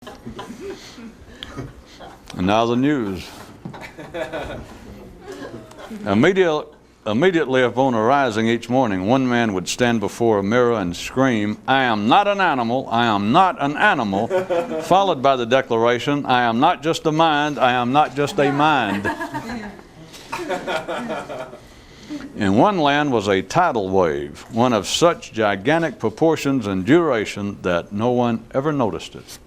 And now the news. Immediately upon arising each morning, one man would stand before a mirror and scream, "I am not an animal, I am not an animal," followed by the declaration, "I am not just a mind, I am not just a mind." In one land was a tidal wave, one of such gigantic proportions and duration that no one ever noticed it.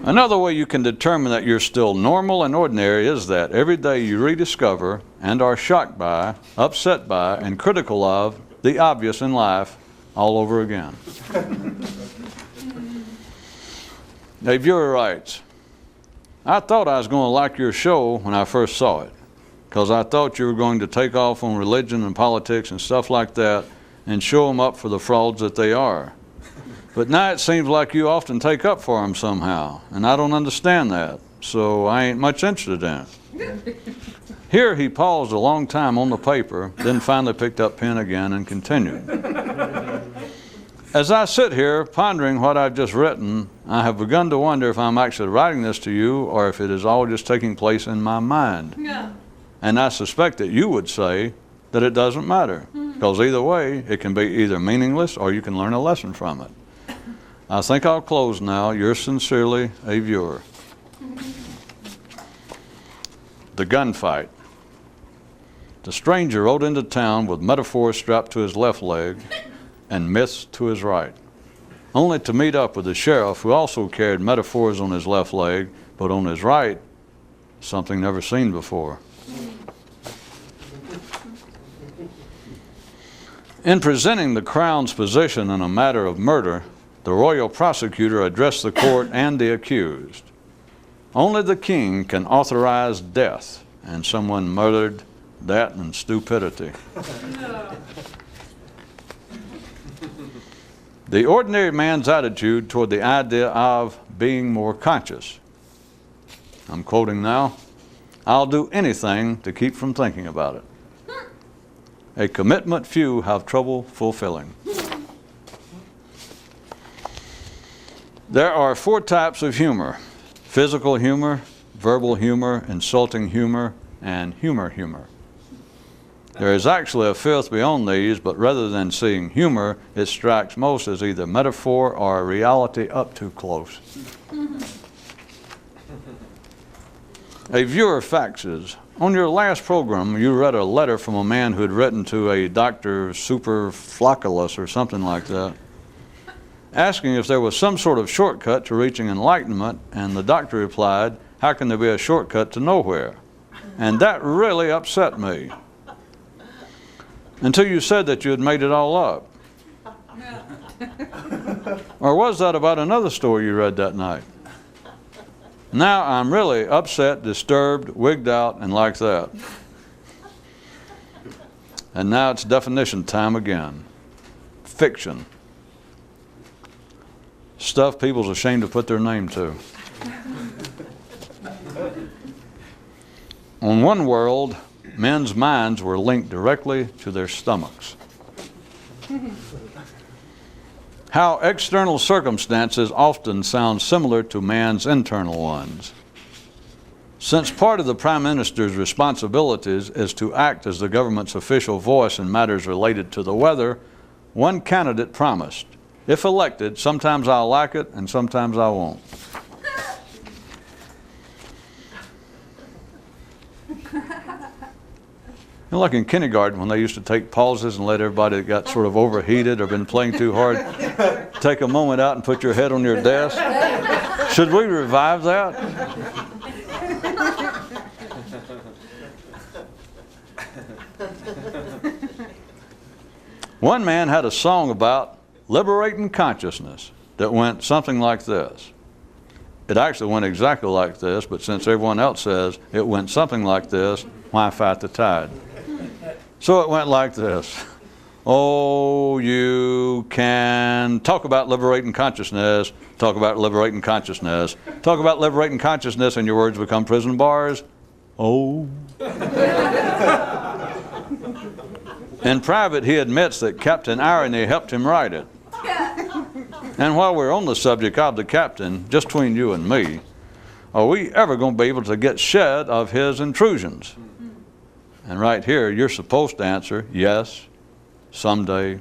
Another way you can determine that you're still normal and ordinary is that every day you rediscover and are shocked by, upset by, and critical of the obvious in life all over again. A viewer writes, "I thought I was going to like your show when I first saw it, because I thought you were going to take off on religion and politics and stuff like that and show them up for the frauds that they are. But now it seems like you often take up for them somehow, and I don't understand that, so I ain't much interested in it." Here he paused a long time on the paper, then finally picked up pen again and continued. "As I sit here pondering what I've just written, I have begun to wonder if I'm actually writing this to you or if it is all just taking place in my mind. And I suspect that you would say that it doesn't matter, because either way, it can be either meaningless or you can learn a lesson from it. I think I'll close now. Yours sincerely, a viewer." The gunfight. The stranger rode into town with metaphors strapped to his left leg and myths to his right, only to meet up with the sheriff, who also carried metaphors on his left leg, but on his right, something never seen before. In presenting the Crown's position in a matter of murder, the royal prosecutor addressed the court and the accused. Only the king can authorize death, and someone murdered that in stupidity. The ordinary man's attitude toward the idea of being more conscious. I'm quoting now, "I'll do anything to keep from thinking about it. A commitment few have trouble fulfilling." There are 4 types of humor: physical humor, verbal humor, insulting humor, and humor. There is actually a 5th beyond these, but rather than seeing humor, it strikes most as either metaphor or a reality up too close. A viewer faxes, "On your last program, you read a letter from a man who had written to a Dr. Superflocculus or something like that, asking if there was some sort of shortcut to reaching enlightenment, and the doctor replied, 'How can there be a shortcut to nowhere?' And that really upset me. Until you said that you had made it all up." Or was that about another story you read that night? Now I'm really upset, disturbed, wigged out, and like that. And now it's definition time again. Fiction. Stuff people's ashamed to put their name to. On one world, men's minds were linked directly to their stomachs. How external circumstances often sound similar to man's internal ones. Since part of the Prime Minister's responsibilities is to act as the government's official voice in matters related to the weather, one candidate promised, "If elected, sometimes I'll like it and sometimes I won't." You know, like in kindergarten when they used to take pauses and let everybody that got sort of overheated or been playing too hard take a moment out and put your head on your desk. Should we revive that? One man had a song about liberating consciousness that went something like this. It actually went exactly like this, but since everyone else says it went something like this, why fight the tide? So it went like this. "Oh, you can talk about liberating consciousness, talk about liberating consciousness, talk about liberating consciousness, and your words become prison bars. Oh." In private, he admits that Captain Irony helped him write it. And while we're on the subject of the captain, just between you and me, are we ever going to be able to get shed of his intrusions? And right here, you're supposed to answer, yes, someday,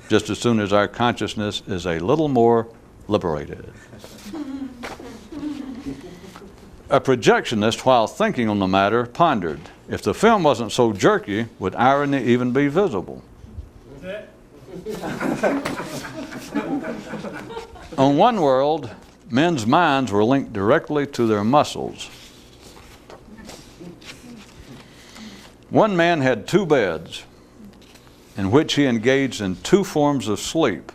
just as soon as our consciousness is a little more liberated. A projectionist, while thinking on the matter, pondered, if the film wasn't so jerky, would irony even be visible? On one world, men's minds were linked directly to their muscles. One man had 2 beds in which he engaged in 2 forms of sleep.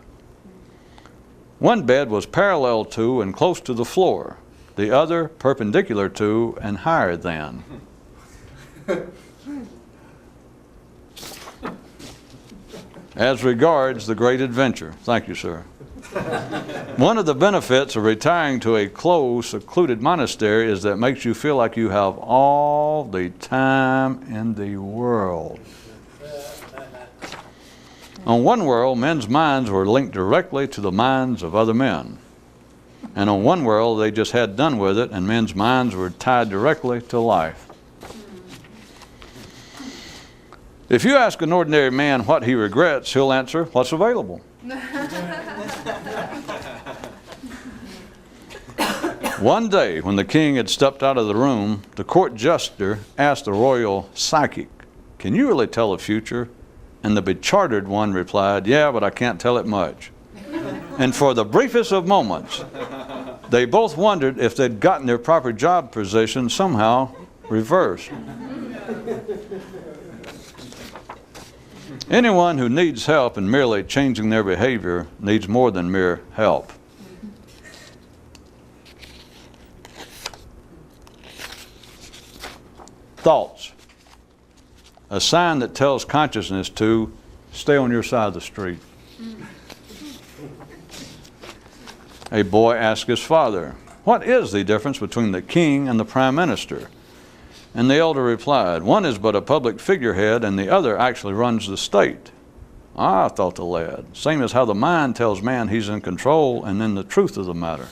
One bed was parallel to and close to the floor, the other perpendicular to and higher than. As regards the great adventure, thank you, sir. One of the benefits of retiring to a closed, secluded monastery is that it makes you feel like you have all the time in the world. On one world, men's minds were linked directly to the minds of other men. And on one world, they just had done with it, and men's minds were tied directly to life. If you ask an ordinary man what he regrets, he'll answer, what's available. One day, when the king had stepped out of the room, the court jester asked the royal psychic, can you really tell the future? And the bechartered one replied, yeah, but I can't tell it much. And for the briefest of moments, they both wondered if they'd gotten their proper job position somehow reversed. Anyone who needs help in merely changing their behavior needs more than mere help. Thoughts. A sign that tells consciousness to stay on your side of the street. A boy asked his father, what is the difference between the king and the prime minister? And the elder replied, one is but a public figurehead and the other actually runs the state. Ah, thought the lad, same as how the mind tells man he's in control and then the truth of the matter.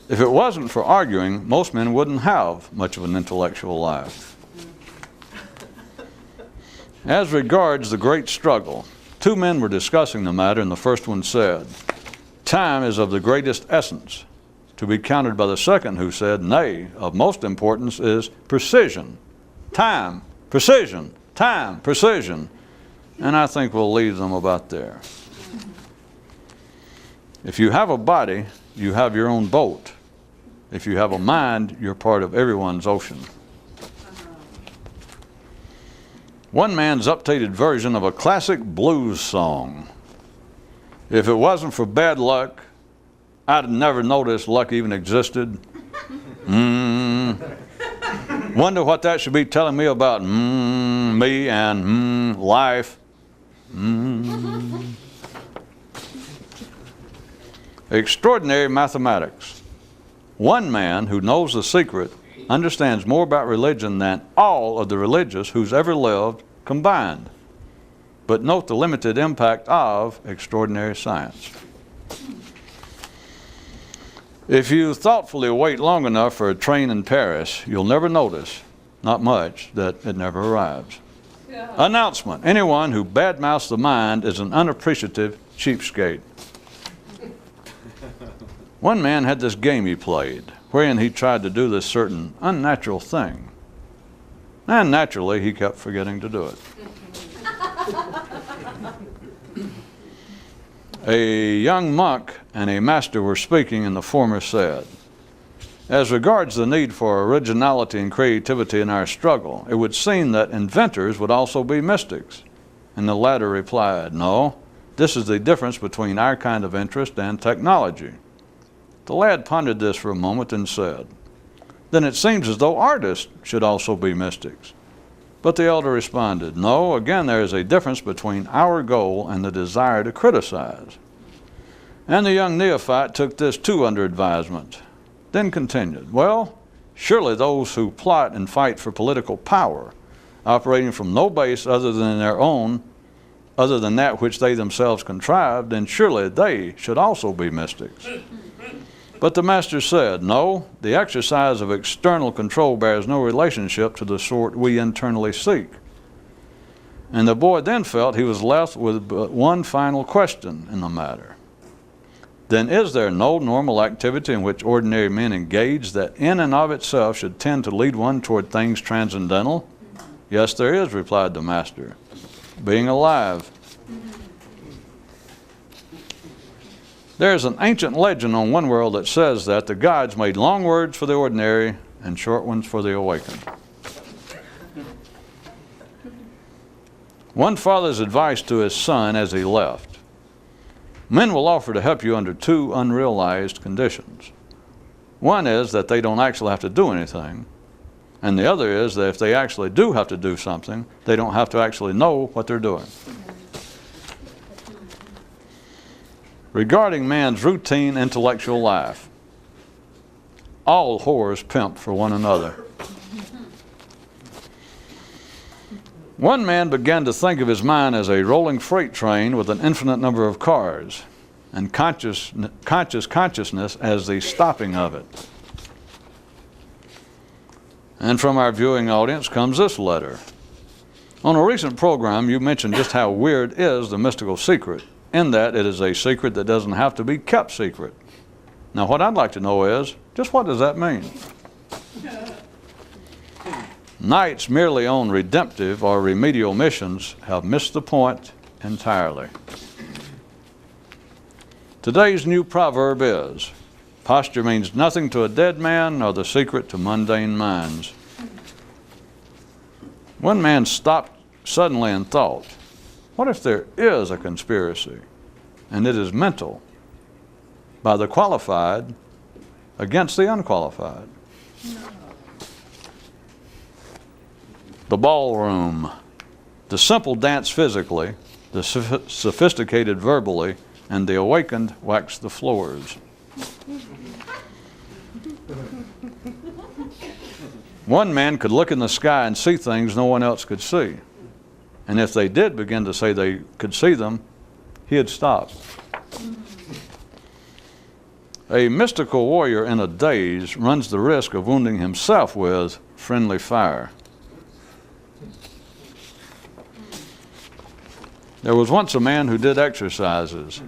If it wasn't for arguing, most men wouldn't have much of an intellectual life. As regards the great struggle, 2 men were discussing the matter, and the first one said, time is of the greatest essence, to be countered by the second, who said, nay, of most importance is precision. Time, precision, time, precision. And I think we'll leave them about there. If you have a body, you have your own boat. If you have a mind, you're part of everyone's ocean. One man's updated version of a classic blues song. If it wasn't for bad luck, I'd have never noticed luck even existed. Wonder what that should be telling me about me and life. Extraordinary mathematics. One man who knows the secret understands more about religion than all of the religious who's ever lived combined. But note the limited impact of extraordinary science. If you thoughtfully wait long enough for a train in Paris, you'll never notice, not much, that it never arrives. Yeah. Announcement. Anyone who badmouths the mind is an unappreciative cheapskate. One man had this game he played, wherein he tried to do this certain unnatural thing. And naturally, he kept forgetting to do it. A young monk and a master were speaking, and the former said, as regards the need for originality and creativity in our struggle, it would seem that inventors would also be mystics. And the latter replied, no, this is the difference between our kind of interest and technology. The lad pondered this for a moment and said, then it seems as though artists should also be mystics. But the elder responded, no, again there is a difference between our goal and the desire to criticize. And the young neophyte took this too under advisement, then continued, well, surely those who plot and fight for political power, operating from no base other than their own, other than that which they themselves contrived, then surely they should also be mystics. But the master said, no, the exercise of external control bears no relationship to the sort we internally seek. And the boy then felt he was left with but one final question in the matter. Then is there no normal activity in which ordinary men engage that in and of itself should tend to lead one toward things transcendental? Yes, there is, replied the master. Being alive. There is an ancient legend on one world that says that the gods made long words for the ordinary and short ones for the awakened. One father's advice to his son as he left: men will offer to help you under two unrealized conditions. One is that they don't actually have to do anything, and the other is that if they actually do have to do something, they don't have to actually know what they're doing. Regarding man's routine intellectual life, all whores pimp for one another. One man began to think of his mind as a rolling freight train with an infinite number of cars, and consciousness as the stopping of it. And from our viewing audience comes this letter. On a recent program, you mentioned just how weird is the mystical secret, in that it is a secret that doesn't have to be kept secret. Now, what I'd like to know is, just what does that mean? Knights merely on redemptive or remedial missions have missed the point entirely. Today's new proverb is, posture means nothing to a dead man, nor the secret to mundane minds. One man stopped suddenly and thought, what if there is a conspiracy, and it is mental, by the qualified against the unqualified? The ballroom, the simple dance physically, the sophisticated verbally, and the awakened wax the floors. One man could look in the sky and see things no one else could see. And if they did begin to say they could see them, he'd stop. A mystical warrior in a daze runs the risk of wounding himself with friendly fire. There was once a man who did exercises,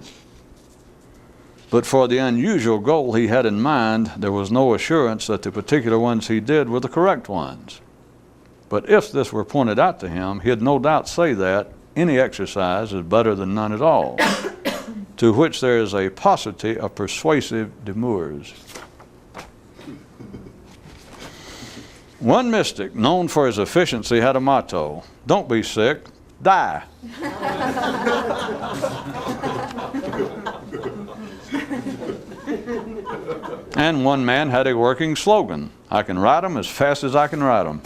but for the unusual goal he had in mind, there was no assurance that the particular ones he did were the correct ones. But if this were pointed out to him, he'd no doubt say that any exercise is better than none at all, to which there is a paucity of persuasive demurs. One mystic, known for his efficiency, had a motto: don't be sick, die. And one man had a working slogan: I can write them as fast as I can write them.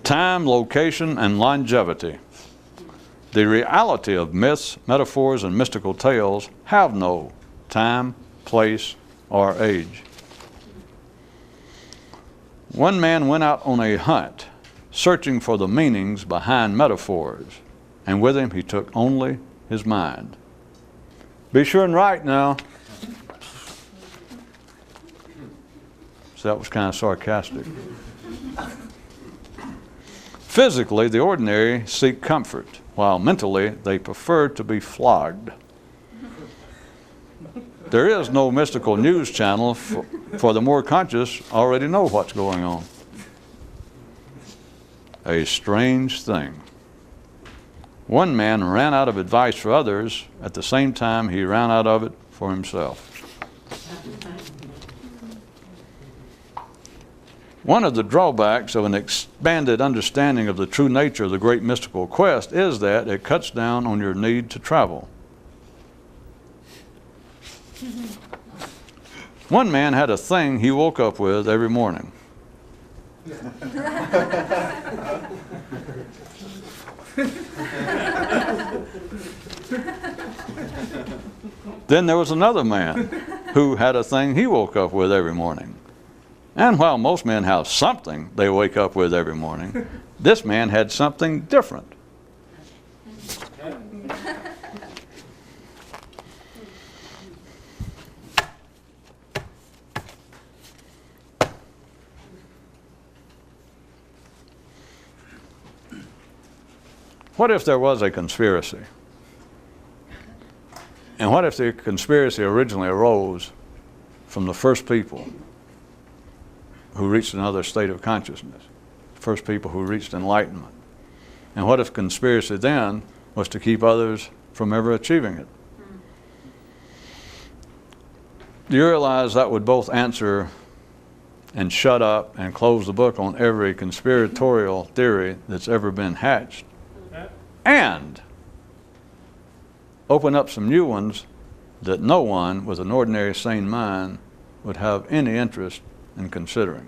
Time, location, and longevity. The reality of myths, metaphors, and mystical tales have no time, place, or age. One man went out on a hunt, searching for the meanings behind metaphors, and with him he took only his mind. Be sure and write now. So that was kind of sarcastic. Physically, the ordinary seek comfort, while mentally they prefer to be flogged. There is no mystical news channel, for the more conscious already know what's going on. A strange thing. One man ran out of advice for others, at the same time he ran out of it for himself. One of the drawbacks of an expanded understanding of the true nature of the great mystical quest is that it cuts down on your need to travel. One man had a thing he woke up with every morning. Then there was another man who had a thing he woke up with every morning. And while most men have something they wake up with every morning, this man had something different. What if there was a conspiracy? And what if the conspiracy originally arose from the first people who reached another state of consciousness, the first people who reached enlightenment? And what if conspiracy then was to keep others from ever achieving it? Do you realize that would both answer and shut up and close the book on every conspiratorial theory that's ever been hatched, and open up some new ones that no one with an ordinary sane mind would have any interest in considering?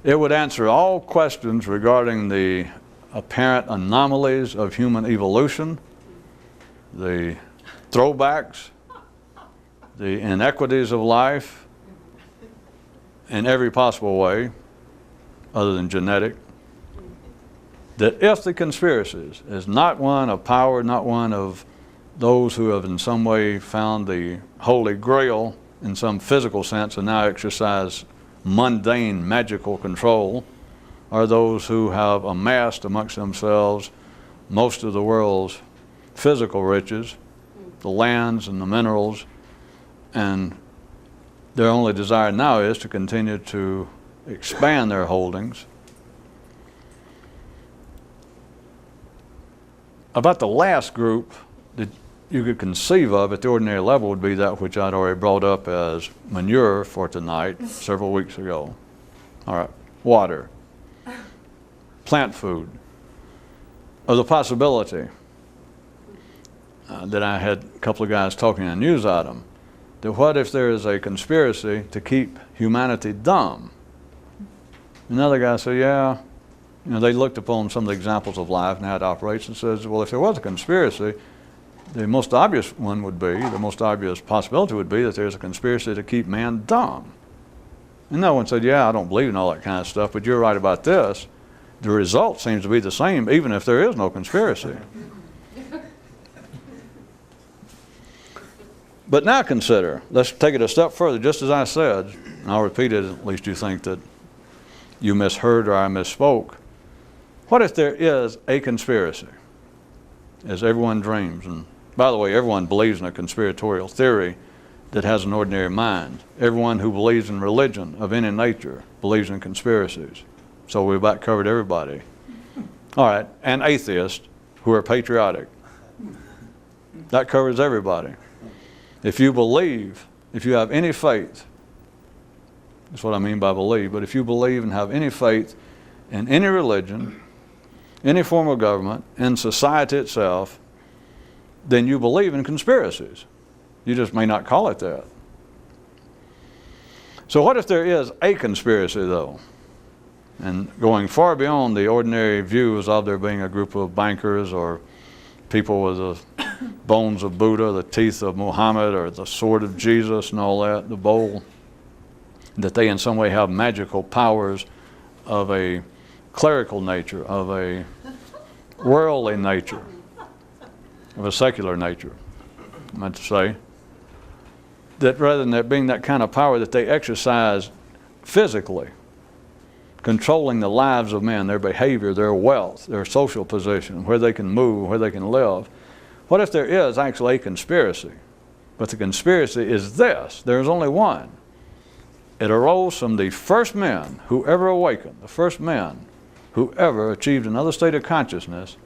It would answer all questions regarding the apparent anomalies of human evolution, the throwbacks, the inequities of life in every possible way other than genetic. That if the conspiracies is not one of power, not one of those who have in some way found the Holy Grail in some physical sense and now exercise mundane magical control, are those who have amassed amongst themselves most of the world's physical riches, the lands and the minerals, and their only desire now is to continue to expand their holdings. About the last group that you could conceive of at the ordinary level would be that which I'd already brought up as manure for tonight several weeks ago. All right, water, plant food, or the possibility that I had a couple of guys talking in a news item, that what if there is a conspiracy to keep humanity dumb? Another guy said, yeah. You know, they looked upon some of the examples of life and how it operates and says, well, if there was a conspiracy, the most obvious one would be, the most obvious possibility would be that there's a conspiracy to keep man dumb. And no one said, yeah, I don't believe in all that kind of stuff, but you're right about this. The result seems to be the same, even if there is no conspiracy. But now consider, let's take it a step further, just as I said, and I'll repeat it, at least you think that you misheard or I misspoke. What if there is a conspiracy, as everyone dreams? And by the way, everyone believes in a conspiratorial theory that has an ordinary mind. Everyone who believes in religion of any nature believes in conspiracies. So we've about covered everybody. All right, and atheists who are patriotic. That covers everybody. If you believe, if you have any faith, that's what I mean by believe, but if you believe and have any faith in any religion, any form of government, in society itself, then you believe in conspiracies. You just may not call it that. So what if there is a conspiracy, though? And going far beyond the ordinary views of there being a group of bankers or people with the bones of Buddha, the teeth of Muhammad, or the sword of Jesus and all that, the bowl, that they in some way have magical powers of a clerical nature, of a worldly nature, of a secular nature, I meant to say. That rather than there being that kind of power that they exercise physically, controlling the lives of men, their behavior, their wealth, their social position, where they can move, where they can live. What if there is actually a conspiracy? But the conspiracy is this: there's only one. It arose from the first men who ever awakened, the first men who ever achieved another state of consciousness,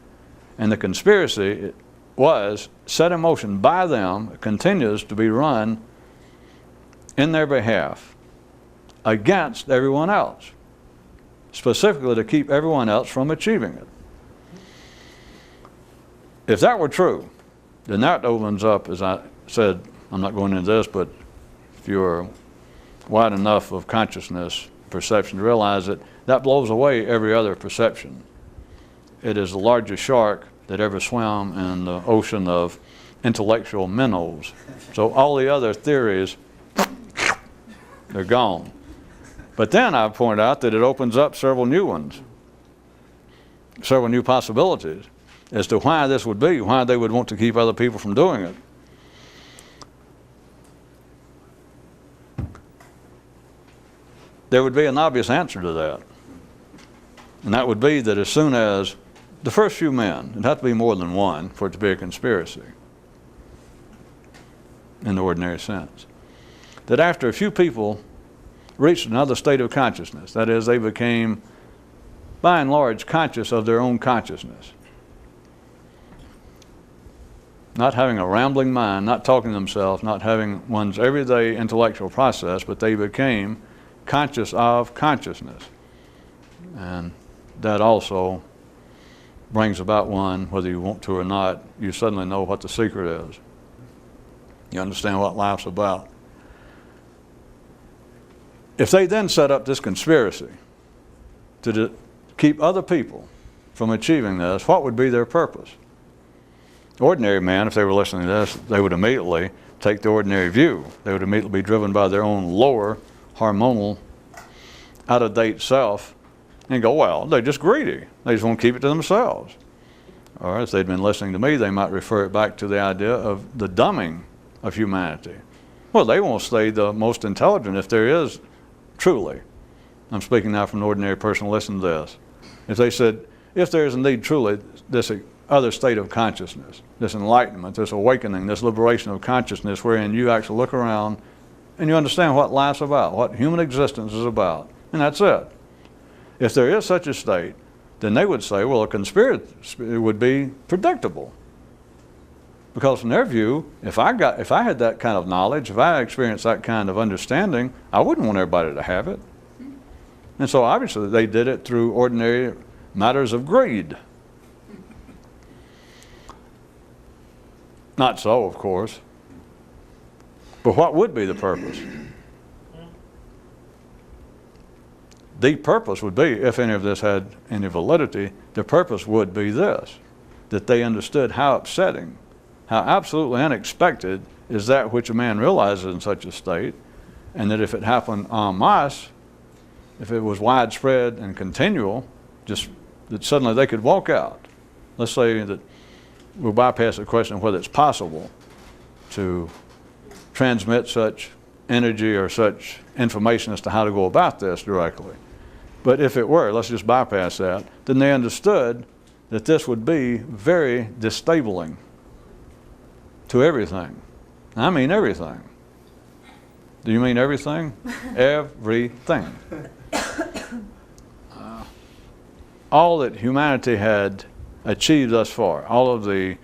and the conspiracy was set in motion by them, continues to be run in their behalf against everyone else, specifically to keep everyone else from achieving it. If that were true, then that opens up, as I said, I'm not going into this, but if you're wide enough of consciousness, perception to realize that that blows away every other perception. It is the largest shark that ever swam in the ocean of intellectual minnows. So all the other theories, they're gone. But then I point out that it opens up several new ones, several new possibilities as to why this would be, why they would want to keep other people from doing it. There would be an obvious answer to that. And that would be that as soon as the first few men, it'd have to be more than one for it to be a conspiracy in the ordinary sense, that after a few people reached another state of consciousness, that is, they became by and large conscious of their own consciousness, not having a rambling mind, not talking to themselves, not having one's everyday intellectual process, but they became conscious of consciousness. And that also brings about one, whether you want to or not, you suddenly know what the secret is. You understand what life's about. If they then set up this conspiracy to keep other people from achieving this, what would be their purpose? Ordinary man, if they were listening to this, they would immediately take the ordinary view. They would immediately be driven by their own lower, hormonal, out-of-date self and go, well, they're just greedy. They just want to keep it to themselves. Or if they'd been listening to me, they might refer it back to the idea of the dumbing of humanity. Well, they won't stay the most intelligent if there is truly. I'm speaking now from an ordinary person listening to this. If they said, if there is indeed truly this other state of consciousness, this enlightenment, this awakening, this liberation of consciousness wherein you actually look around and you understand what life's about, what human existence is about, and that's it. If there is such a state, then they would say, well, a conspiracy would be predictable. Because from their view, if I had that kind of knowledge, if I experienced that kind of understanding, I wouldn't want everybody to have it. And so obviously they did it through ordinary matters of greed. Not so, of course. But what would be the purpose? The purpose would be, if any of this had any validity, the purpose would be this, that they understood how upsetting, how absolutely unexpected is that which a man realizes in such a state, and that if it happened en masse, if it was widespread and continual, just that suddenly they could walk out. Let's say that we'll bypass the question of whether it's possible to transmit such energy or such information as to how to go about this directly. But if it were, let's just bypass that, then they understood that this would be very disabling to everything. I mean everything. Do you mean everything? Everything. All that humanity had achieved thus far, all of the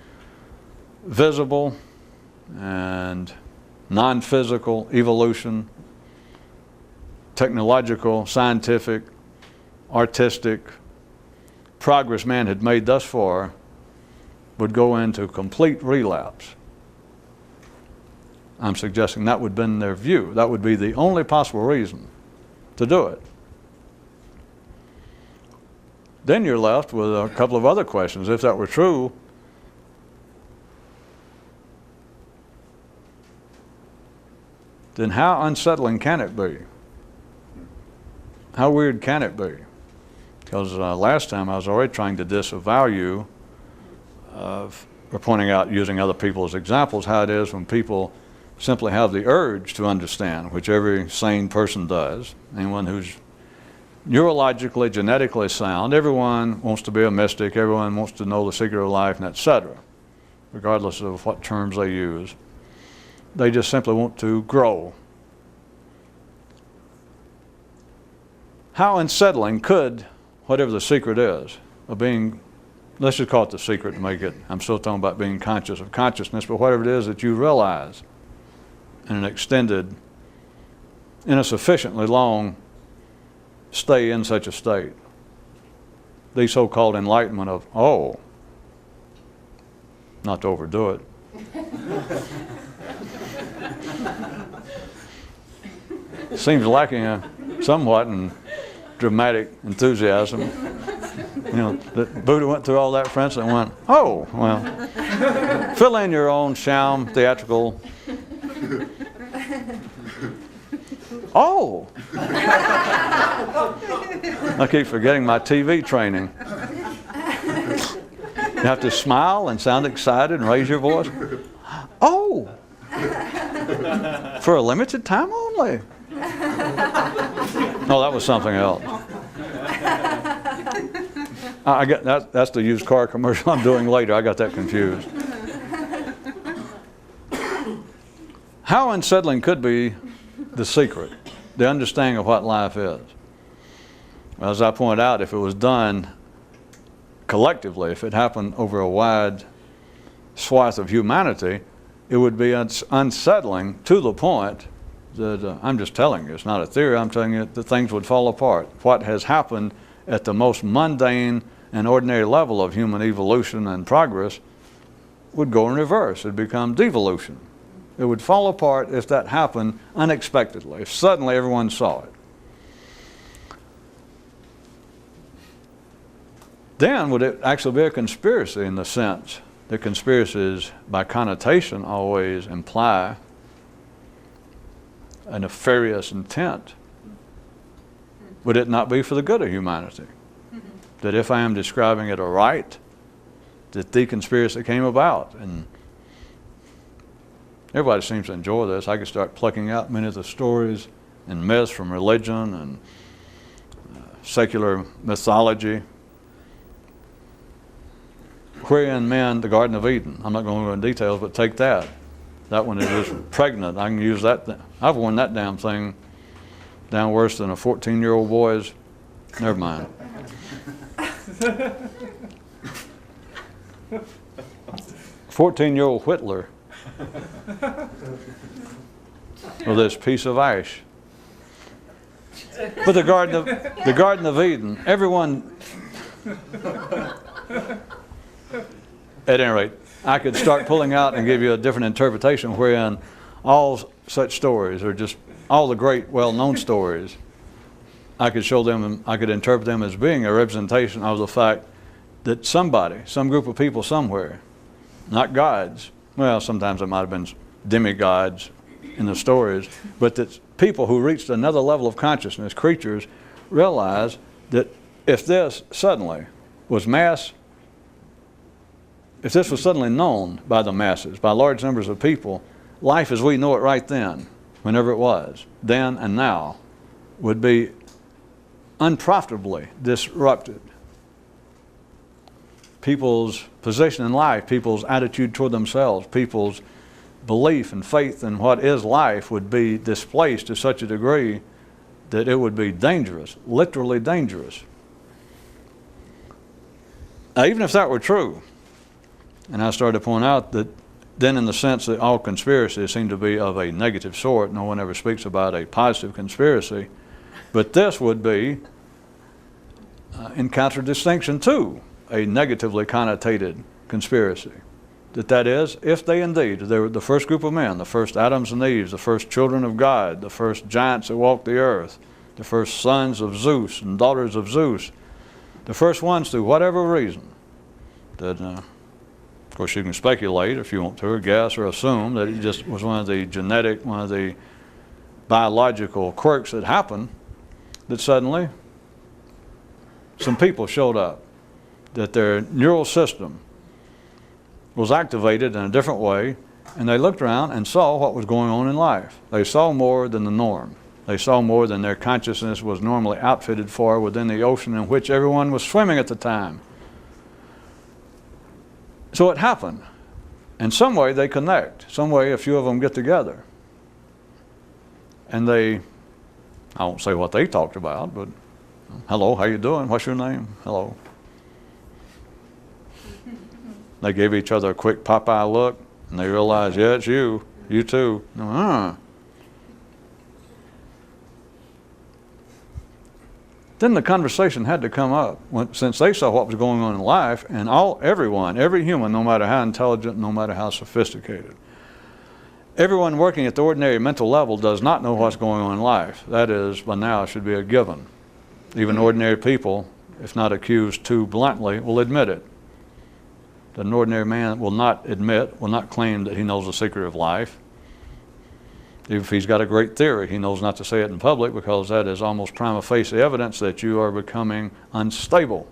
visible and non-physical evolution, technological, scientific, artistic progress man had made thus far would go into complete relapse. I'm suggesting that would have been their view. That would be the only possible reason to do it. Then you're left with a couple of other questions. If that were true, then how unsettling can it be? How weird can it be? Because last time I was already trying to disavow you for pointing out, using other people as examples, how it is when people simply have the urge to understand, which every sane person does. Anyone who's neurologically, genetically sound, everyone wants to be a mystic, everyone wants to know the secret of life, and etc., regardless of what terms they use. They just simply want to grow. How unsettling could whatever the secret is of being, let's just call it the secret to make it, I'm still talking about being conscious of consciousness, but whatever it is that you realize in an extended, in a sufficiently long stay in such a state. The so-called enlightenment of, oh, not to overdo it. Seems lacking somewhat in dramatic enthusiasm. You know, that Buddha went through all that, for instance, and went, oh, well, fill in your own sham theatrical. Oh! I keep forgetting my TV training. You have to smile and sound excited and raise your voice. Oh! For a limited time only. No, that was something else. I get that's the used car commercial I'm doing later. I got that confused. How unsettling could be the secret, the understanding of what life is? Well, as I pointed out, if it was done collectively, if it happened over a wide swath of humanity, it would be unsettling to the point that I'm just telling you, it's not a theory, I'm telling you that things would fall apart. What has happened at the most mundane and ordinary level of human evolution and progress would go in reverse. It would become devolution. It would fall apart if that happened unexpectedly, if suddenly everyone saw it. Then would it actually be a conspiracy in the sense that conspiracies by connotation always imply a nefarious intent? Would it not be for the good of humanity? That if I am describing it aright, that the conspiracy came about? And everybody seems to enjoy this. I could start plucking out many of the stories and myths from religion and secular mythology, wherein man, the Garden of Eden, I'm not going to go into details, but take that. That one is pregnant. I can use that. I've worn that damn thing down worse than a 14-year-old boy's. Never mind. 14-year-old Whittler with this piece of ash. But the Garden of Eden, everyone. At any rate, I could start pulling out and give you a different interpretation wherein all such stories, or just all the great well-known stories, I could show them, I could interpret them as being a representation of the fact that somebody, some group of people somewhere, not gods, well, sometimes it might have been demigods in the stories, but that people who reached another level of consciousness, creatures, realized that if this suddenly was if this was suddenly known by the masses, by large numbers of people, life as we know it right then, whenever it was, then and now, would be unprofitably disrupted. People's position in life, people's attitude toward themselves, people's belief and faith in what is life would be displaced to such a degree that it would be dangerous, literally dangerous. Now, even if that were true, and I started to point out that then in the sense that all conspiracies seem to be of a negative sort, no one ever speaks about a positive conspiracy, but this would be in contradistinction to a negatively connotated conspiracy. That is, if they indeed, they were the first group of men, the first Adams and Eves, the first children of God, the first giants that walked the earth, the first sons of Zeus and daughters of Zeus, the first ones through whatever reason, that of course, you can speculate if you want to, or guess, or assume that it just was one of the biological quirks that happened, that suddenly some people showed up, that their neural system was activated in a different way, and they looked around and saw what was going on in life. They saw more than the norm. They saw more than their consciousness was normally outfitted for within the ocean in which everyone was swimming at the time. So it happened. In some way they connect. Some way a few of them get together. And I won't say what they talked about, but hello, how you doing? What's your name? Hello. They gave each other a quick Popeye look, and they realized, yeah, it's you. You too. Then the conversation had to come up since they saw what was going on in life, and everyone, every human, no matter how intelligent, no matter how sophisticated, everyone working at the ordinary mental level does not know what's going on in life. That is, by now, it should be a given. Even ordinary people, if not accused too bluntly, will admit it. That an ordinary man will not claim that he knows the secret of life. If he's got a great theory, he knows not to say it in public because that is almost prima facie evidence that you are becoming unstable.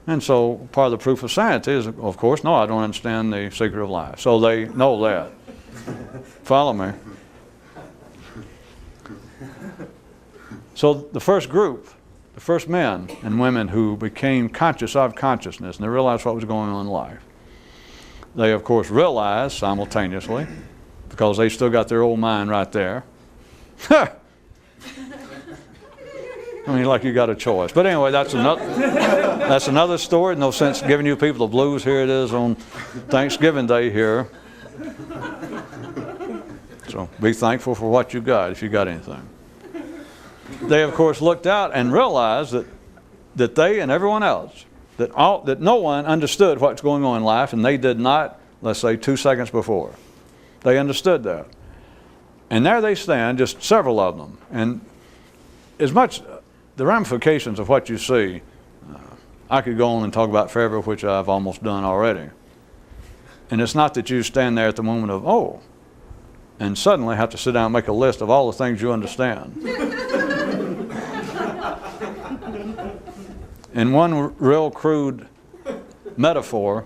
And so part of the proof of science is, of course, no, I don't understand the secret of life. So they know that. Follow me. So the first group the first men and women who became conscious of consciousness, and they realized what was going on in life. They, of course, realized simultaneously, because they still got their old mind right there. I mean, like you got a choice. But anyway, that's another story. No sense giving you people the blues. Here it is on Thanksgiving Day here. So be thankful for what you got, if you got anything. They, of course, looked out and realized that they and everyone else, that no one understood what's going on in life, and they did not, let's say, 2 seconds before. They understood that. And there they stand, just several of them. And as much, the ramifications of what you see, I could go on and talk about forever, which I've almost done already. And it's not that you stand there at the moment of, oh, and suddenly have to sit down and make a list of all the things you understand. In one real crude metaphor,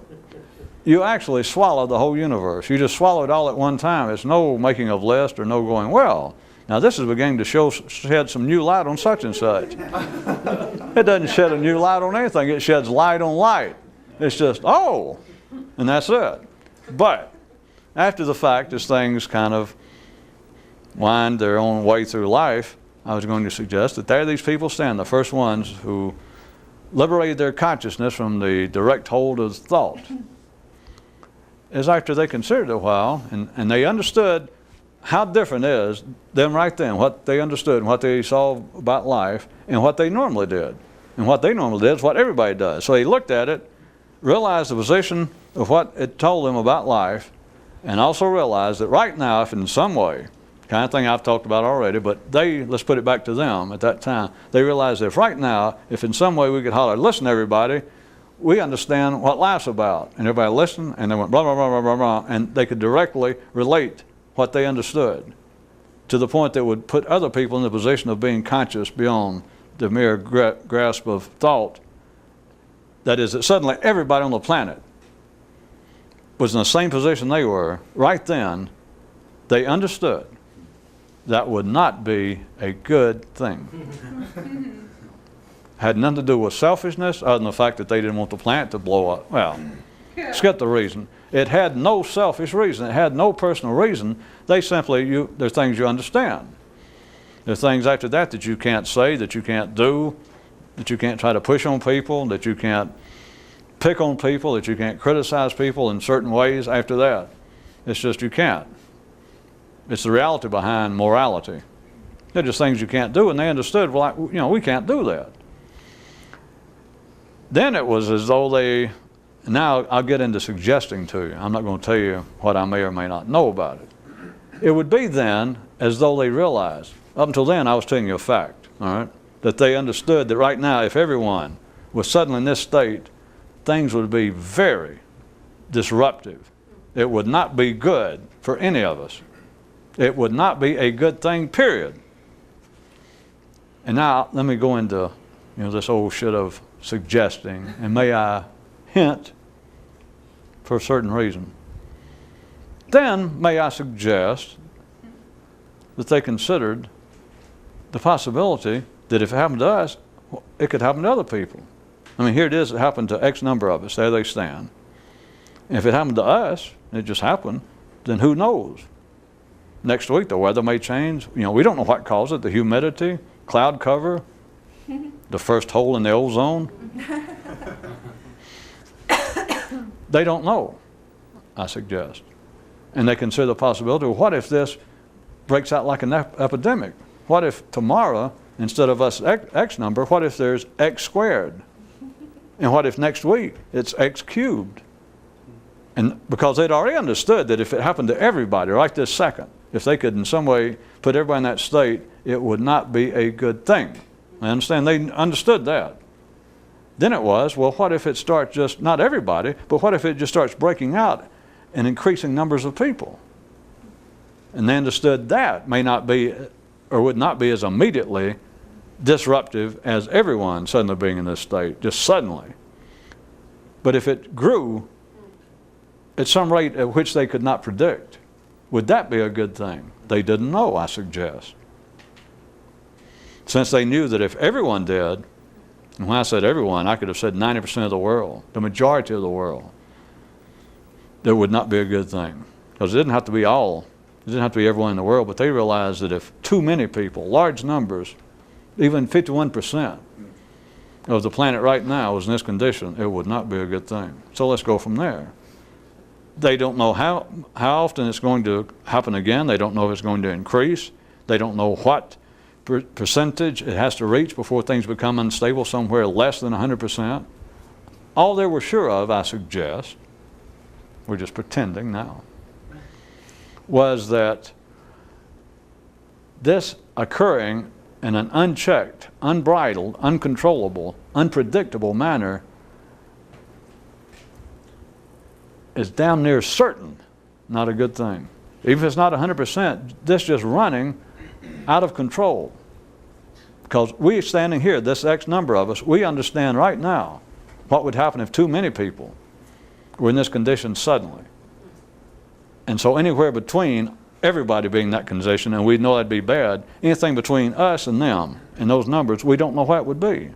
you actually swallow the whole universe. You just swallow it all at one time. It's no making of list or no going, well, now this is beginning to shed some new light on such and such. It doesn't shed a new light on anything. It sheds light on light. It's just, oh, and that's it. But after the fact, as things kind of wind their own way through life, I was going to suggest that there these people stand, the first ones who liberated their consciousness from the direct hold of thought. Is after they considered a while, and they understood how different it is, them right then, what they understood and what they saw about life, and what they normally did. And what they normally did is what everybody does. So they looked at it, realized the position of what it told them about life, and also realized that right now, if in some way, kind of thing I've talked about already, but let's put it back to them at that time, they realized that if right now, if in some way we could holler, listen everybody, we understand what life's about. And everybody listened, and they went blah, blah, blah, blah, blah, blah, and they could directly relate what they understood to the point that would put other people in the position of being conscious beyond the mere grasp of thought. That is, that suddenly everybody on the planet was in the same position they were. Right then, they understood that would not be a good thing. Had nothing to do with selfishness other than the fact that they didn't want the planet to blow up. Well, skip the reason. It had no selfish reason. It had no personal reason. They simply, there are things you understand. There are things after that that you can't say, that you can't do, that you can't try to push on people, that you can't pick on people, that you can't criticize people in certain ways after that. It's just you can't. It's the reality behind morality. They're just things you can't do, and they understood, well, we can't do that. Then it was as though they, now I'll get into suggesting to you. I'm not going to tell you what I may or may not know about it. It would be then as though they realized, up until then I was telling you a fact, all right, that they understood that right now if everyone was suddenly in this state, things would be very disruptive. It would not be good for any of us. It would not be a good thing, period. And now let me go into this old shit of suggesting, and may I hint for a certain reason. Then may I suggest that they considered the possibility that if it happened to us, it could happen to other people. I mean, here it is, it happened to X number of us, there they stand. And if it happened to us, it just happened, then who knows? Next week the weather may change. We don't know what caused it, the humidity, cloud cover, the first hole in the ozone. They don't know, I suggest. And they consider the possibility, well, what if this breaks out like an epidemic? What if tomorrow, instead of us X number, what if there's X squared? And what if next week it's X cubed? And because they'd already understood that if it happened to everybody right this second, if they could in some way put everybody in that state, it would not be a good thing. I understand they understood that. Then it was, well, what if it starts just, not everybody, but what if it just starts breaking out in increasing numbers of people? And they understood that may not be, or would not be as immediately disruptive as everyone suddenly being in this state, just suddenly. But if it grew at some rate at which they could not predict, would that be a good thing? They didn't know, I suggest. Since they knew that if everyone did, And when I said everyone, I could have said 90% of the world, the majority of the world. That would not be a good thing. Because it didn't have to be all. It didn't have to be everyone in the world, but they realized that if too many people, large numbers, even 51% of the planet right now was in this condition, it would not be a good thing. So let's go from there. They don't know how often it's going to happen again. They don't know if it's going to increase. They don't know what percentage it has to reach before things become unstable, somewhere less than 100%. All they were sure of, I suggest, we're just pretending now, was that this occurring in an unchecked, unbridled, uncontrollable, unpredictable manner is damn near certain not a good thing. Even if it's not 100%, this just running out of control. Because we standing here, this X number of us, we understand right now what would happen if too many people were in this condition suddenly. And so anywhere between everybody being in that condition, and we know that'd be bad, anything between us and them and those numbers, we don't know what it would be.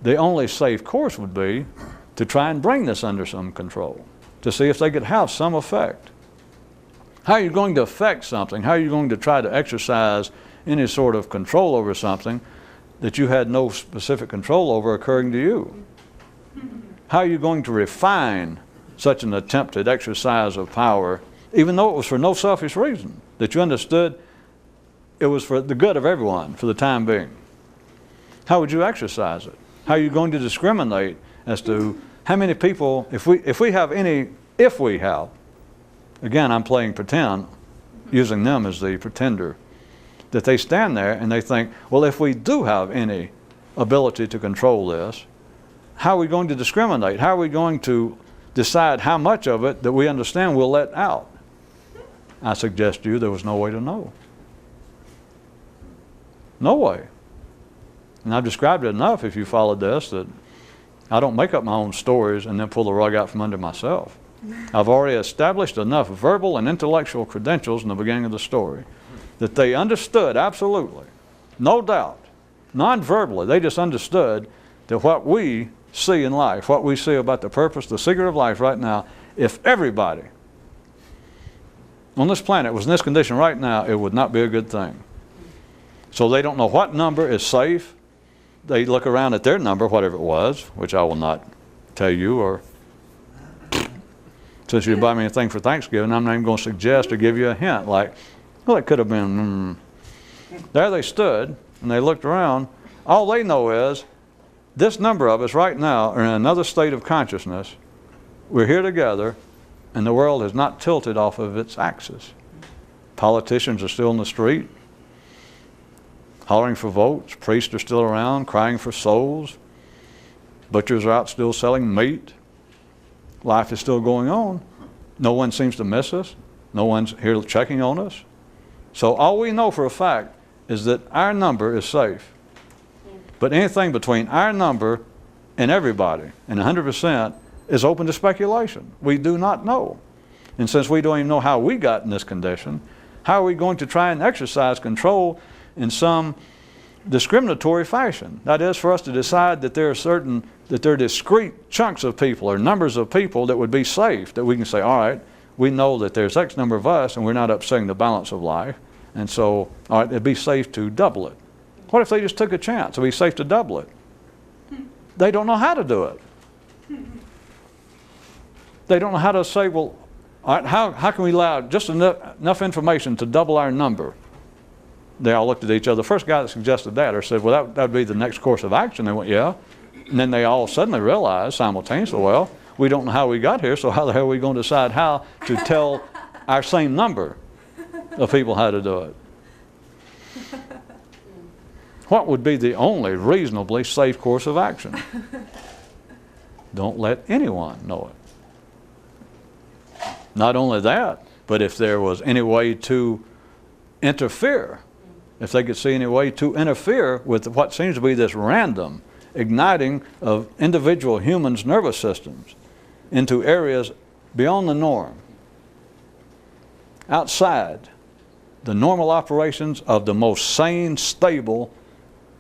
The only safe course would be to try and bring this under some control, to see if they could have some effect. How are you going to affect something? How are you going to try to exercise any sort of control over something that you had no specific control over occurring to you? How are you going to refine such an attempted exercise of power, even though it was for no selfish reason, that you understood it was for the good of everyone for the time being? How would you exercise it? How are you going to discriminate as to how many people, if we have, again, I'm playing pretend, using them as the pretender, that they stand there and they think, well, if we do have any ability to control this, how are we going to discriminate? How are we going to decide how much of it that we understand we'll let out? I suggest to you there was no way to know. No way. And I've described it enough, if you followed this, that I don't make up my own stories and then pull the rug out from under myself. I've already established enough verbal and intellectual credentials in the beginning of the story that they understood absolutely, no doubt, non-verbally, they just understood that what we see in life, what we see about the purpose, the secret of life right now, if everybody on this planet was in this condition right now, it would not be a good thing. So they don't know what number is safe. They look around at their number, whatever it was, which I will not tell you, or since you buy me anything for Thanksgiving, I'm not even going to suggest or give you a hint like, well, it could have been, There they stood, and they looked around. All they know is this number of us right now are in another state of consciousness. We're here together, and the world has not tilted off of its axis. Politicians are still in the street, hollering for votes. Priests are still around, crying for souls. Butchers are out still selling meat. Life is still going on. No one seems to miss us. No one's here checking on us. So all we know for a fact is that our number is safe. But anything between our number and everybody, and 100%, is open to speculation. We do not know. And since we don't even know how we got in this condition, how are we going to try and exercise control in some discriminatory fashion? That is, for us to decide that there are discrete chunks of people or numbers of people that would be safe, that we can say, all right, we know that there's X number of us and we're not upsetting the balance of life, and so all right, it'd be safe to double it. What if they just took a chance? It'd be safe to double it. They don't know how to do it. They don't know how to say, well, all right, how can we allow just enough information to double our number? They all looked at each other. The first guy that suggested that or said, well, that would be the next course of action. They went, yeah. And then they all suddenly realized simultaneously, well, we don't know how we got here, so how the hell are we going to decide how to tell our same number of people how to do it? What would be the only reasonably safe course of action? Don't let anyone know it. Not only that, but if there was any way to interfere, if they could see any way to interfere with what seems to be this random igniting of individual humans' nervous systems into areas beyond the norm, outside the normal operations of the most sane, stable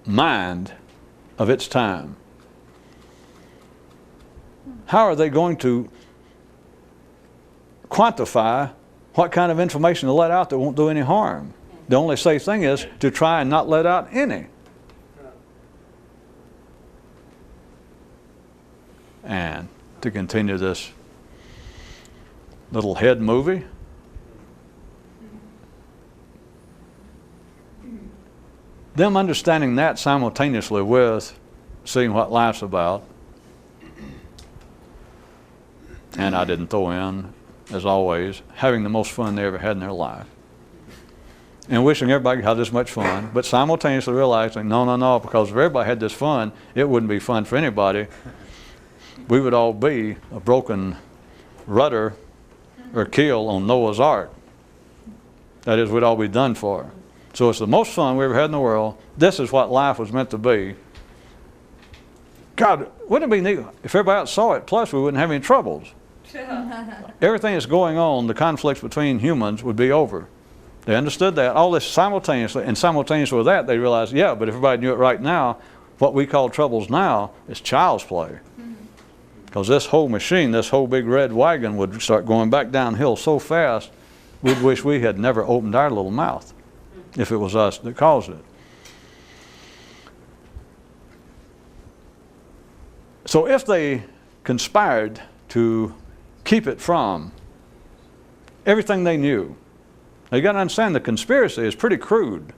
mind of its time. How are they going to quantify what kind of information to let out that won't do any harm? The only safe thing is to try and not let out any. And to continue this little head movie, them understanding that simultaneously with seeing what life's about, and I didn't throw in, as always, having the most fun they ever had in their life. And wishing everybody had this much fun, but simultaneously realizing, no, because if everybody had this fun, it wouldn't be fun for anybody. We would all be a broken rudder or keel on Noah's Ark. That is, we'd all be done for. So it's the most fun we ever had in the world. This is what life was meant to be. God, wouldn't it be neat if everybody else saw it? Plus, we wouldn't have any troubles. Everything that's going on, the conflicts between humans would be over. They understood that. All this simultaneously, and simultaneously with that, they realized, yeah, but if everybody knew it right now, what we call troubles now is child's play. Because this whole machine, this whole big red wagon would start going back downhill so fast, we'd wish we had never opened our little mouth if it was us that caused it. So if they conspired to keep it from everything they knew, now you got to understand the conspiracy is pretty crude.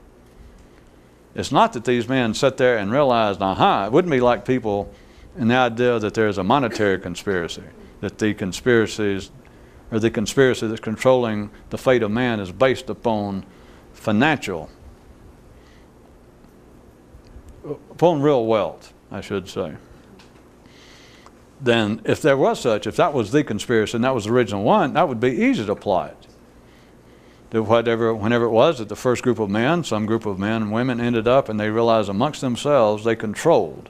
It's not that these men sat there and realized, it wouldn't be like people in the idea that there's a monetary conspiracy, that the conspiracies, or the conspiracy that's controlling the fate of man is based upon financial, upon real wealth, I should say. Then if there was such, if that was the conspiracy and that was the original one, that would be easy to apply it. That whenever it was that the first group of men, some group of men and women ended up and they realized amongst themselves they controlled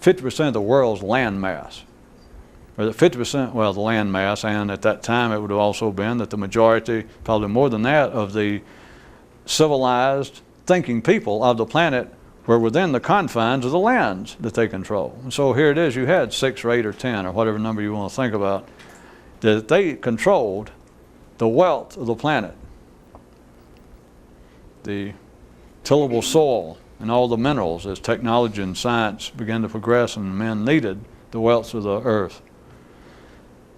50% of the world's land mass. Or that 50%, well, the land mass, and at that time it would have also been that the majority, probably more than that, of the civilized thinking people of the planet were within the confines of the lands that they control. And so here it is, you had 6 or 8 or 10 or whatever number you want to think about, that they controlled the wealth of the planet, the tillable soil and all the minerals as technology and science began to progress and men needed the wealth of the earth.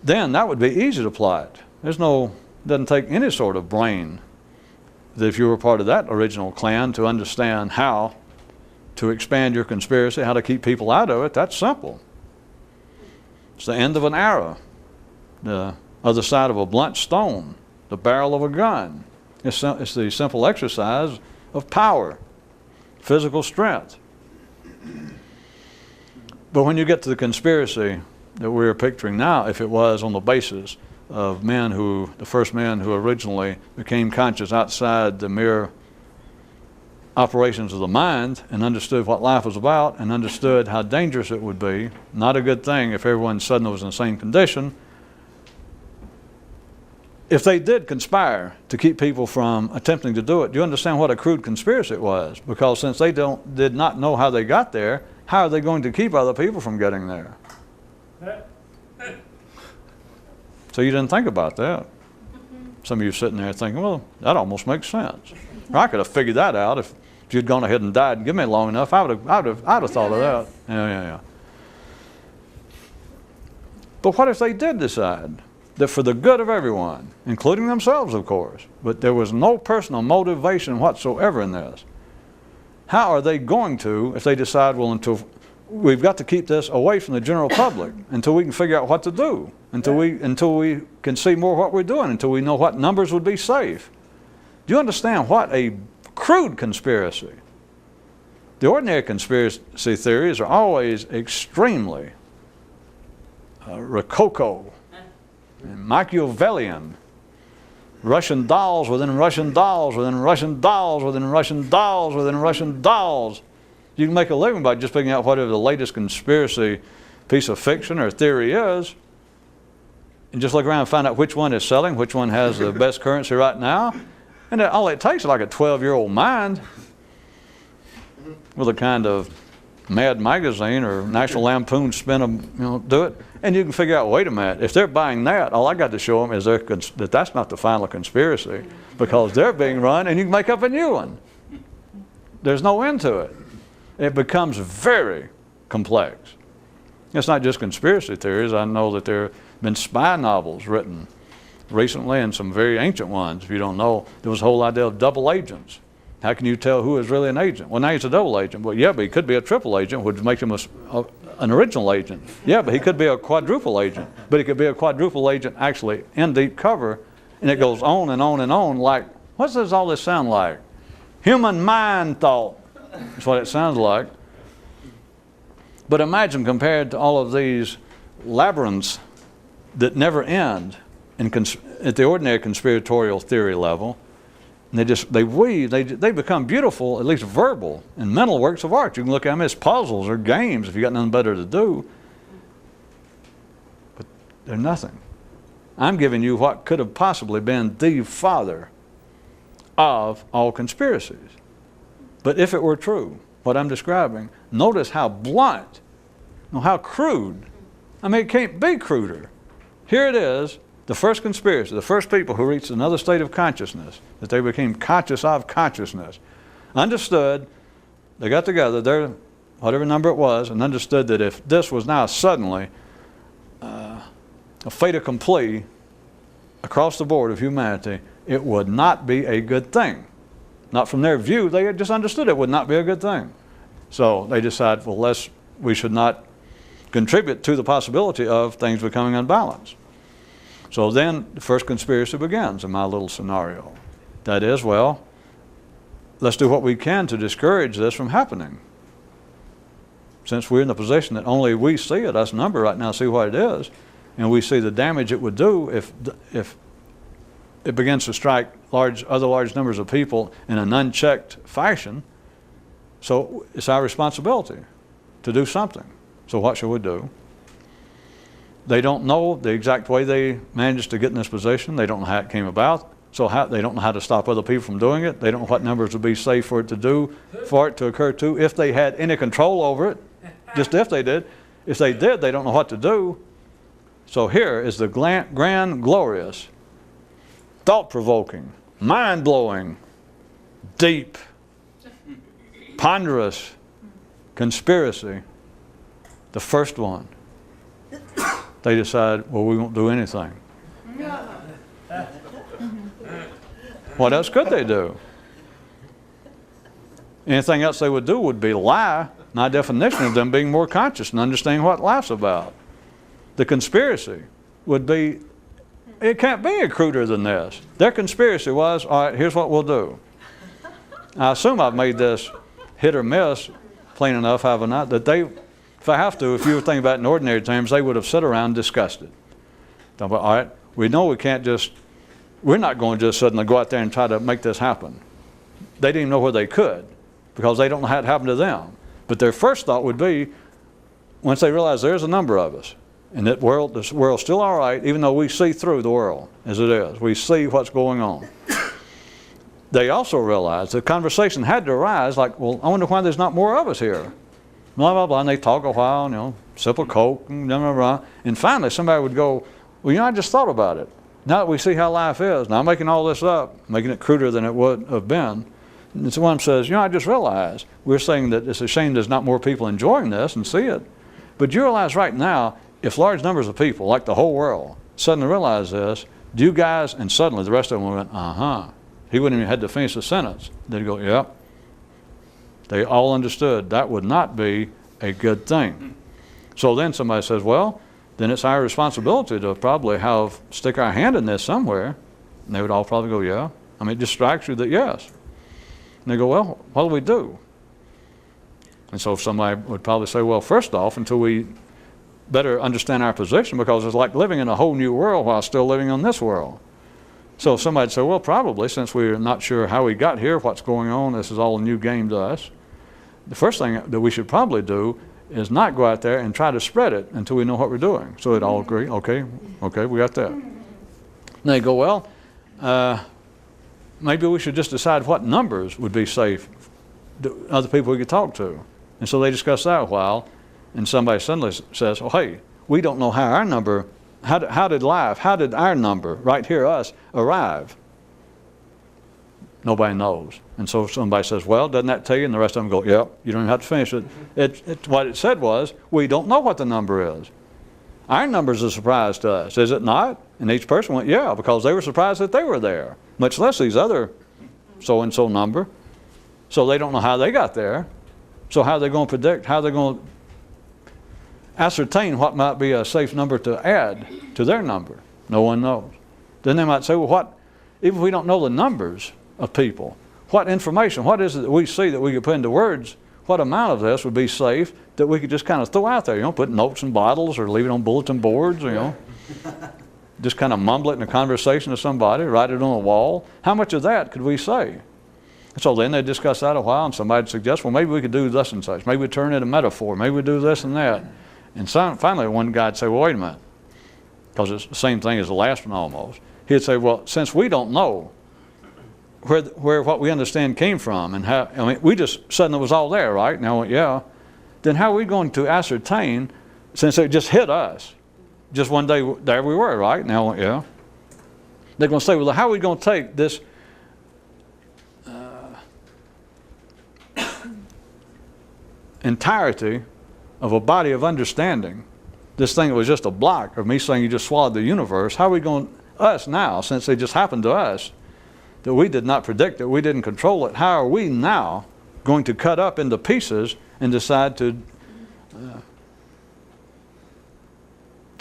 Then that would be easy to apply it. Doesn't take any sort of brain, if you were part of that original clan, to understand how to expand your conspiracy, how to keep people out of it. That's simple. It's the end of an arrow, the other side of a blunt stone, the barrel of a gun. It's the simple exercise of power, physical strength. But when you get to the conspiracy that we're picturing now, if it was on the basis of the first men who originally became conscious outside the mere operations of the mind and understood what life was about and understood how dangerous it would be, not a good thing if everyone suddenly was in the same condition. If they did conspire to keep people from attempting to do it, do you understand what a crude conspiracy it was? Because since they did not know how they got there, how are they going to keep other people from getting there? So you didn't think about that. Some of you sitting there thinking, well, that almost makes sense. Or I could have figured that out if you'd gone ahead and died and given me long enough. I'd have thought of that. Yeah. But what if they did decide that for the good of everyone, including themselves, of course, but there was no personal motivation whatsoever in this? How are they going to, if they decide, well, until we've got to keep this away from the general public until we can figure out what to do, until we can see more what we're doing, until we know what numbers would be safe? Do you understand what a crude conspiracy? The ordinary conspiracy theories are always extremely rococo and Machiavellian. Russian dolls within Russian dolls within Russian dolls within Russian dolls within Russian dolls. You can make a living by just figuring out whatever the latest conspiracy piece of fiction or theory is, and just look around and find out which one is selling, which one has the best currency right now. And all it takes is like a 12-year-old mind with a kind of Mad Magazine or National Lampoon spin them, do it, and you can figure out, wait a minute, if they're buying that, all I got to show them is that that's not the final conspiracy, because they're being run, and you can make up a new one. There's no end to it. It becomes very complex. It's not just conspiracy theories. I know that there have been spy novels written recently, and some very ancient ones. If you don't know, there was a whole idea of double agents. How can you tell who is really an agent? Well, now he's a double agent. Well, yeah, but he could be a triple agent, which makes him an original agent. Yeah, but he could be a quadruple agent. But he could be a quadruple agent actually in deep cover, and it goes on and on and on. Like, what does all this sound like? Human mind thought. That's what it sounds like. But imagine, compared to all of these labyrinths that never end at the ordinary conspiratorial theory level, and they weave, they become beautiful, at least verbal and mental works of art. You can look at them as puzzles or games if you got nothing better to do. But they're nothing. I'm giving you what could have possibly been the father of all conspiracies. But if it were true, what I'm describing, notice how blunt, how crude. I mean, it can't be cruder. Here it is, the first conspiracy, the first people who reached another state of consciousness, that they became conscious of consciousness, understood, they got together, their whatever number it was, and understood that if this was now suddenly a fait accompli across the board of humanity, it would not be a good thing. Not from their view, they just understood it would not be a good thing. So they decided, well, we should not contribute to the possibility of things becoming unbalanced. So then the first conspiracy begins in my little scenario. That is, well, let's do what we can to discourage this from happening. Since we're in the position that only we see it, us number right now see what it is, and we see the damage it would do if it begins to strike other large numbers of people in an unchecked fashion. So it's our responsibility to do something. So what should we do? They don't know the exact way they managed to get in this position. They don't know how it came about. So they don't know how to stop other people from doing it. They don't know what numbers would be safe for it to occur to, if they had any control over it, just if they did. If they did, they don't know what to do. So here is the grand, glorious, thought-provoking, mind-blowing, deep, ponderous conspiracy. The first one. They decide, well, we won't do anything. What else could they do? Anything else they would do would be lie, my definition of them being more conscious and understanding what life's about. The conspiracy would be, it can't be cruder than this. Their conspiracy was, all right, here's what we'll do. I assume I've made this hit or miss plain enough, have I not, that they, if I have to, if you were thinking about it in ordinary terms, they would have sat around and discussed it. All right, we know we can't just, we're not going to just suddenly go out there and try to make this happen. They didn't even know where they could, because they don't know how it happened to them. But their first thought would be, once they realize there's a number of us, and that this world's still all right, even though we see through the world as it is. We see what's going on. They also realized the conversation had to arise like, well, I wonder why there's not more of us here. Blah, blah, blah. And they talk a while, sip a Coke, and blah, blah, blah. And finally somebody would go, well, I just thought about it. Now that we see how life is, now I'm making all this up, making it cruder than it would have been. And so one says, I just realized, we're saying that it's a shame there's not more people enjoying this and see it. But you realize right now, if large numbers of people, like the whole world, suddenly realize this, do you guys, and suddenly the rest of them went, He wouldn't even had to finish the sentence. They'd go, yep. They all understood that would not be a good thing. So then somebody says, well, then it's our responsibility to probably stick our hand in this somewhere. And they would all probably go, yeah. I mean, it just strikes you that yes. And they go, well, what do we do? And so somebody would probably say, well, first off, until we better understand our position, because it's like living in a whole new world while still living in this world. So somebody would say, well, probably, since we're not sure how we got here, what's going on, this is all a new game to us. The first thing that we should probably do is not go out there and try to spread it until we know what we're doing. So they'd all agree, okay, we got that. And they go, well, maybe we should just decide what numbers would be safe, other people we could talk to. And so they discuss that a while, and somebody suddenly says, oh, hey, we don't know how our number, how did our number, right here, us, arrive? Nobody knows. And so somebody says, well, doesn't that tell you? And the rest of them go, yep, you don't even have to finish it. What it said was, we don't know what the number is. Our number's a surprise to us, is it not? And each person went, yeah, because they were surprised that they were there, much less these other so-and-so number. So they don't know how they got there. So how are they going to predict, how are they going to ascertain what might be a safe number to add to their number? No one knows. Then they might say, well, what, even if we don't know the numbers of people, what information, what is it that we see that we could put into words, what amount of this would be safe that we could just kind of throw out there, you know, put notes in bottles or leave it on bulletin boards, you know, just kind of mumble it in a conversation to somebody, write it on a wall. How much of that could we say? So then they discuss that a while, and somebody would suggest, well, maybe we could do this and such. Maybe we turn it a metaphor. Maybe we do this and that. And finally, one guy would say, well, wait a minute, because it's the same thing as the last one almost. He'd say, well, since we don't know where what we understand came from, and how, I mean, we just suddenly was all there, right? Now, yeah. Then how are we going to ascertain, since it just hit us, just one day, there we were, right? Now, yeah. They're going to say, well, how are we going to take this entirety of a body of understanding, this thing that was just a block of me saying you just swallowed the universe, how are we going, us now, since it just happened to us, that we did not predict it, we didn't control it, how are we now going to cut up into pieces and decide to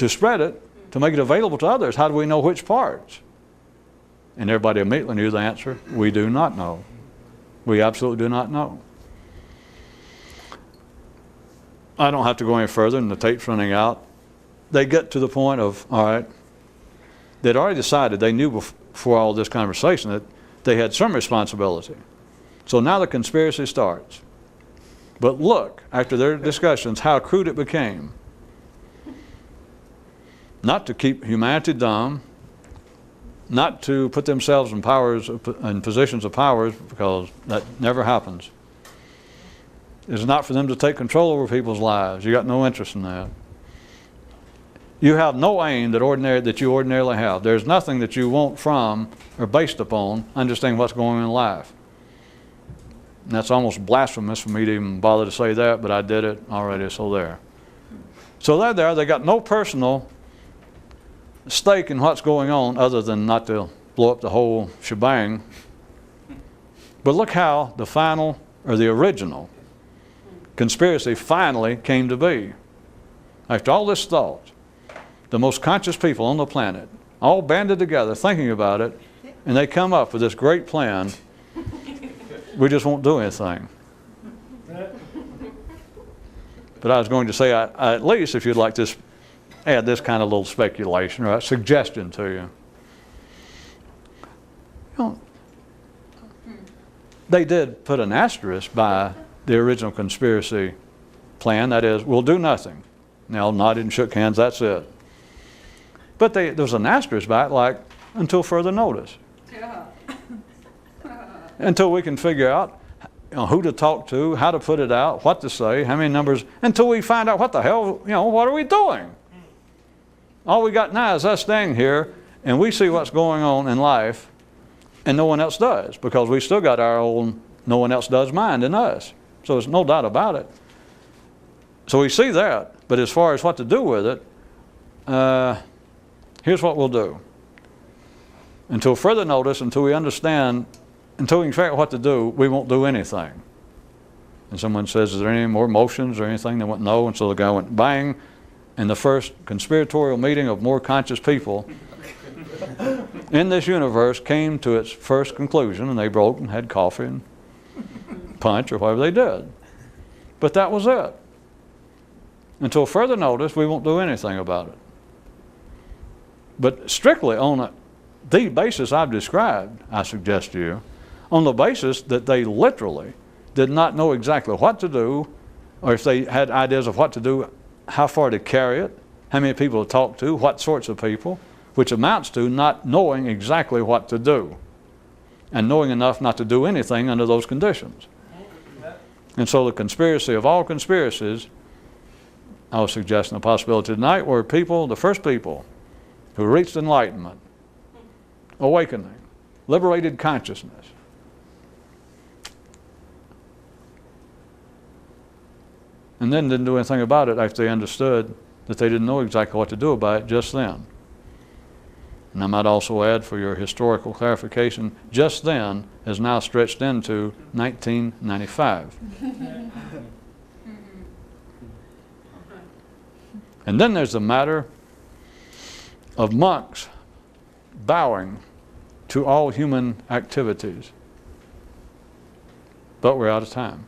spread it, to make it available to others? How do we know which parts? And everybody immediately knew the answer. We do not know. We absolutely do not know. I don't have to go any further, and the tape's running out. They get to the point of, all right, they'd already decided, they knew before all this conversation that they had some responsibility. So now the conspiracy starts. But look, after their discussions, how crude it became. Not to keep humanity dumb, not to put themselves in positions of powers, because that never happens. It's not for them to take control over people's lives. You got no interest in that. You have no aim that you ordinarily have. There's nothing that you want from or based upon understanding what's going on in life. And that's almost blasphemous for me to even bother to say that, but I did it already, so there. So they're there. They got no personal stake in what's going on other than not to blow up the whole shebang. But look how the final, or the original, conspiracy finally came to be. After all this thought, the most conscious people on the planet all banded together thinking about it, and they come up with this great plan. We just won't do anything. But I was going to say, at least if you'd like to add this kind of little speculation or a suggestion to you. You know, they did put an asterisk by the original conspiracy plan, that is, we'll do nothing. Now, nodded and shook hands, that's it. But there was an asterisk by it, like, until further notice. Until we can figure out, you know, who to talk to, how to put it out, what to say, how many numbers, until we find out what the hell, you know, what are we doing? All we got now is us standing here, and we see what's going on in life, and no one else does, because we still got our own, no one else does mind in us. So there's no doubt about it. So we see that, but as far as what to do with it, here's what we'll do. Until further notice, until we understand, until we can figure out what to do, we won't do anything. And someone says, is there any more motions or anything? They went, no. And so the guy went bang, and the first conspiratorial meeting of more conscious people in this universe came to its first conclusion, and they broke and had coffee and punch or whatever they did. But that was it. Until further notice, we won't do anything about it. But strictly on the basis I've described, I suggest to you, on the basis that they literally did not know exactly what to do, or if they had ideas of what to do, how far to carry it, how many people to talk to, what sorts of people, which amounts to not knowing exactly what to do, and knowing enough not to do anything under those conditions. And so the conspiracy of all conspiracies, I was suggesting a possibility tonight, were people, the first people who reached enlightenment, awakening, liberated consciousness. And then didn't do anything about it after they understood that they didn't know exactly what to do about it just then. And I might also add, for your historical clarification, just then is now stretched into 1995. And then there's the matter of monks bowing to all human activities. But we're out of time.